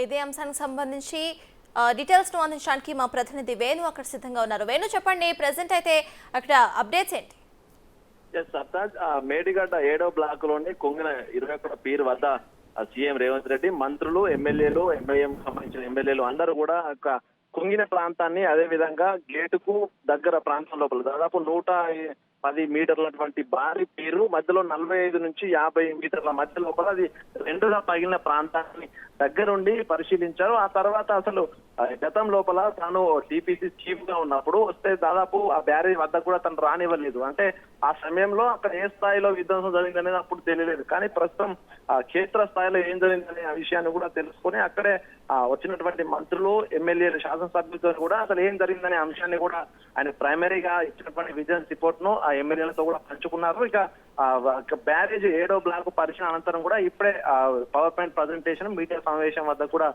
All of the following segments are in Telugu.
ఇదే అంశానికి సంబంధించి డీటెయిల్స్ ను అందించడానికి మా ప్రతినిధి వేణు అక్కడ సిద్ధంగా ఉన్నారు. వేణు చెప్పండి, ప్రెసెంట్ అయితే అక్కడ అప్డేట్స్ ఏంటి? సర్తాజ్ మేడిగడ్డ 7వ బ్లాక్ లోని కొంగిన 21 పీర్ వద్ద సీఎం రేవంత్ రెడ్డి మంత్రులు ఎమ్మెల్యేలు ఎంఐఎం సంబంధించిన ఎమ్మెల్యేలు అందరూ కూడా కుంగిన ప్రాంతాన్ని అదే విధంగా గేటుకు దగ్గర ప్రాంతం లోపల దాదాపు 110 మీటర్లటువంటి భారీ పీరు మధ్యలో 45 నుంచి 50 మీటర్ల మధ్య లోపల అది రెండుగా పగిలిన ప్రాంతాన్ని దగ్గరుండి పరిశీలించారు. ఆ తర్వాత అసలు గతం లోపల తాను టీపీసీ చీఫ్ గా ఉన్నప్పుడు వస్తే దాదాపు ఆ బ్యారేజ్ వద్ద కూడా తను రానివ్వలేదు. అంటే ఆ సమయంలో అక్కడ ఏ స్థాయిలో విధ్వంసం జరిగిందనేది అప్పుడు తెలియలేదు. కానీ ప్రస్తుతం క్షేత్ర స్థాయిలో ఏం జరిగిందనే ఆ విషయాన్ని కూడా తెలుసుకొని అక్కడే వచ్చినటువంటి మంత్రులు ఎమ్మెల్యేలు శాసనసభ్యులతో కూడా అసలు ఏం జరిగిందనే అంశాన్ని కూడా ఆయన ప్రైమరీగా ఇచ్చినటువంటి విజిలెన్స్ రిపోర్ట్ ను ఆ ఎమ్మెల్యేలతో కూడా పంచుకున్నారు. ఇక బ్యారేజ్ 7వ బ్లాక్ పరిశీలన అనంతరం కూడా ఇప్పుడే పవర్ పాయింట్ ప్రజెంటేషన్ మీడియా సమావేశం వద్ద కూడా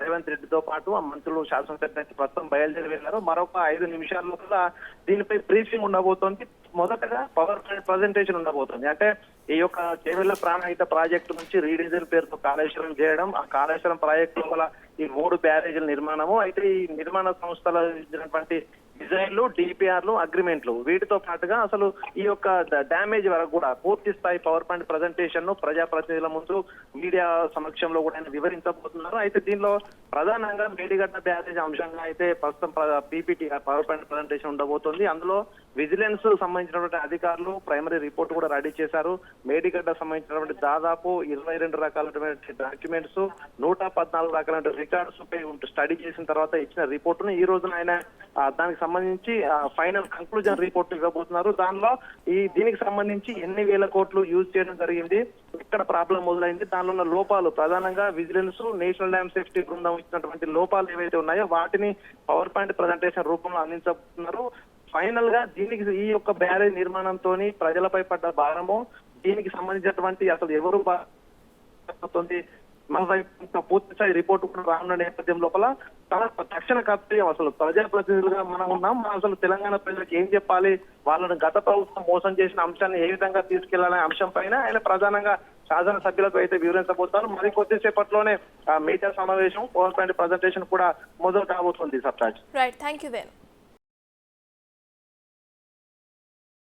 రేవంత్ రెడ్డితో పాటు ఆ మంత్రులు శాసనసభ్యులు ప్రస్తుతం బయలుదేరి వెళ్లారు. మరొక 5 నిమిషాల్లో కూడా దీనిపై బ్రీఫింగ్ ఉండబోతోంది. మొదటగా పవర్ పాయింట్ ప్రజెంటేషన్ ఉండబోతోంది. అంటే ఈ యొక్క చేవెళ్ల ప్రాణహిత ప్రాజెక్టు నుంచి రీడీజిల్ పేరుతో కాళేశ్వరం చేయడం, ఆ కాళేశ్వరం ప్రాజెక్టు లోపల ఈ 3 బ్యారేజీల నిర్మాణము, అయితే ఈ నిర్మాణ సంస్థలు ఇచ్చినటువంటి డిజైన్లు, డిపిఆర్లు, అగ్రిమెంట్లు వీటితో పాటుగా అసలు ఈ యొక్క డ్యామేజ్ వరకు కూడా పూర్తి స్థాయి పవర్ పాయింట్ ప్రజెంటేషన్ ను ప్రజాప్రతినిధుల ముందు మీడియా సమక్షంలో కూడా ఆయన వివరించబోతున్నారు. అయితే దీనిలో ప్రధానంగా మేడిగడ్డ బ్యారేజ్ అంశంగా అయితే ప్రస్తుతం పీపీటీ పవర్ పాయింట్ ప్రజెంటేషన్ ఉండబోతోంది. అందులో విజిలెన్స్ సంబంధించినటువంటి అధికారులు ప్రైమరీ రిపోర్ట్ కూడా రెడీ చేశారు. మేడిగడ్డ సంబంధించినటువంటి దాదాపు 22 రకాలైనటువంటి డాక్యుమెంట్స్, 114 రకాల రికార్డ్స్ పై స్టడీ చేసిన తర్వాత ఇచ్చిన రిపోర్ట్ ను ఈ రోజున ఆయన దానికి సంబంధించి ఫైనల్ కంక్లూజన్ రిపోర్ట్ ఇవ్వబోతున్నారు. దానిలో దీనికి సంబంధించి ఎన్ని వేల కోట్లు యూజ్ చేయడం జరిగింది, ఎక్కడ ప్రాబ్లం మొదలైంది, దానిలో ఉన్న లోపాలు ప్రధానంగా విజిలెన్స్, నేషనల్ డ్యామ్ సేఫ్టీ బృందం ఇచ్చినటువంటి లోపాలు ఏవైతే ఉన్నాయో వాటిని పవర్ పాయింట్ ప్రజెంటేషన్ రూపంలో అందించబోతున్నారు. ఫైనల్ గా దీనికి ఈ యొక్క బ్యారేజ్ నిర్మాణంతో ప్రజలపై పడ్డ భారము, దీనికి సంబంధించినటువంటి అసలు ఎవరు మన వైపు పూర్తి స్థాయి రిపోర్ట్ కూడా రానున్న నేపథ్యం లోపల తక్షణ కర్తవ్యం అసలు ప్రజాప్రతినిధులుగా మనం ఉన్నాం. అసలు తెలంగాణ ప్రజలకు ఏం చెప్పాలి, వాళ్ళను గత ప్రభుత్వం మోసం చేసిన అంశాన్ని ఏ విధంగా తీసుకెళ్లాలనే అంశం పైన ఆయన ప్రధానంగా శాసనసభ్యులకు అయితే వివరించబోతారు. మరి కొద్దిసేపట్లోనే మీడియా సమావేశం, పవర్ పాయింట్ ప్రజెంటేషన్ కూడా మొదలు కాబోతుంది. సప్తాజ్. Right, thank you.